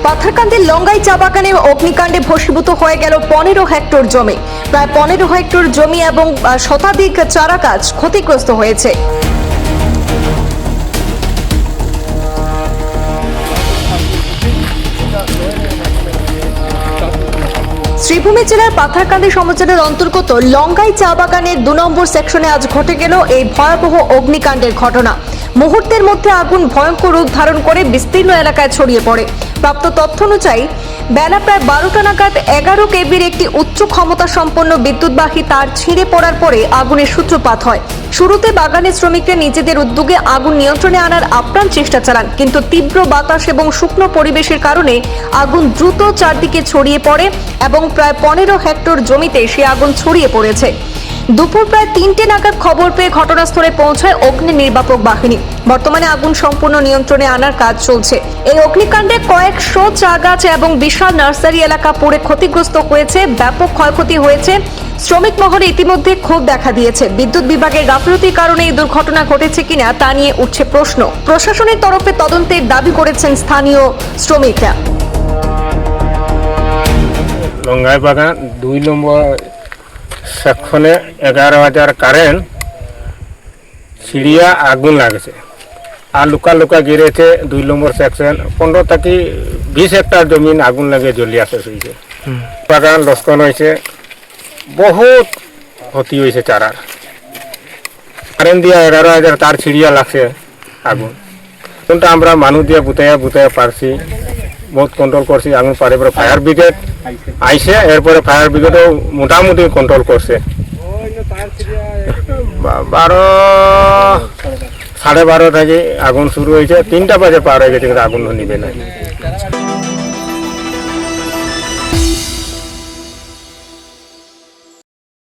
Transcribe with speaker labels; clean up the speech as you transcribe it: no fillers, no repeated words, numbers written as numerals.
Speaker 1: পাথারকান্দির লঙ্গাই চা বাগানে অগ্নিকাণ্ডে ভস্মীভূত হয়ে গেল 15 হেক্টর জমি। প্রায় 15 হেক্টর জমি এবং শতাধিক চারা গাছ ক্ষতিগ্রস্ত হয়েছে। শ্রীভূমি জেলার পাথারকান্দি সমজেলার অন্তর্গত লঙ্গাই চা বাগানের 2 নম্বর সেকশনে আজ ঘটে গেল এই ভয়াবহ অগ্নিকাণ্ডের ঘটনা। মুহূর্তের মধ্যে আগুন ভয়ঙ্কর রূপ ধারণ করে বিস্তীর্ণ এলাকায় ছড়িয়ে পড়ে। প্রাপ্ত তথ্য অনুযায়ী বেলা প্রায় 12টা নাগাদ 11 কেভির একটি উচ্চ ক্ষমতা সম্পন্ন বিদ্যুৎবাহী তার ছিঁড়ে পড়ার পরে আগুনের সূত্রপাত হয়। শুরুতে বাগানের শ্রমিকরা নিজেদের উদ্যোগে আগুন নিয়ন্ত্রণে আনার আপ্রাণ চেষ্টা চালান, কিন্তু তীব্র বাতাস এবং শুকনো পরিবেশের কারণে আগুন দ্রুত চারদিকে ছড়িয়ে পড়ে এবং প্রায় 15 হেক্টর জমিতে সে আগুন ছড়িয়ে পড়েছে। দুপুর প্রায় 3টে নাগাদ খবর পেয়ে ঘটনাস্থলে পৌঁছায় অগ্নি নির্বাপক বাহিনী। বর্তমানে আগুন সম্পূর্ণ নিয়ন্ত্রণে আনার কাজ চলছে। এই অগ্নিকাণ্ডে কয়েকশো চা গাছ এবং বিশাল নার্সারি এলাকা পুড়ে ক্ষতিগ্রস্ত হয়েছে, ব্যাপক ক্ষয়ক্ষতি হয়েছে। শ্রমিক মহলে ইতিমধ্যে ক্ষোভ দেখা দিয়েছে। বিদ্যুৎ বিভাগের গাফিলতির কারণে এই দুর্ঘটনা ঘটেছে কিনা তা নিয়ে উঠছে প্রশ্ন। প্রশাসনের তরফে তদন্তের দাবি করেছেন স্থানীয় শ্রমিকরা।
Speaker 2: লঙ্গাই বাগান 2 নম্বর সেকশনে 11,000 কারেন্ট সিঁড়িয়া আগুন লাগেছে আর লুকা লুকা গিরেছে। 2 নম্বর সেকশন 15 থেকে 20 হেক্টর জমিন আগুন লাগে জ্বলিয়া শেষ হয়েছে। বাগান লস্কন হয়েছে, বহুত ক্ষতি হয়েছে চারার। কারেন্ট দিয়া 11,000 তার ছিড়িয়া লাগছে আগুন। কোনটা আমরা মানুষ দিয়ে বুতাইয়া পারছি, বহুত কন্ট্রোল করছি আগুন পারে। ফায়ার ব্রিগেড আইসে, এরপরে ফায়ার ব্রিগেডও মোটামুটি কন্ট্রোল করছে। 12 সাড়ে 12 থেকে আগুন শুরু হয়েছে, 3টা বাজে পার হয়ে গেছে, কিন্তু আগুন নিবে না।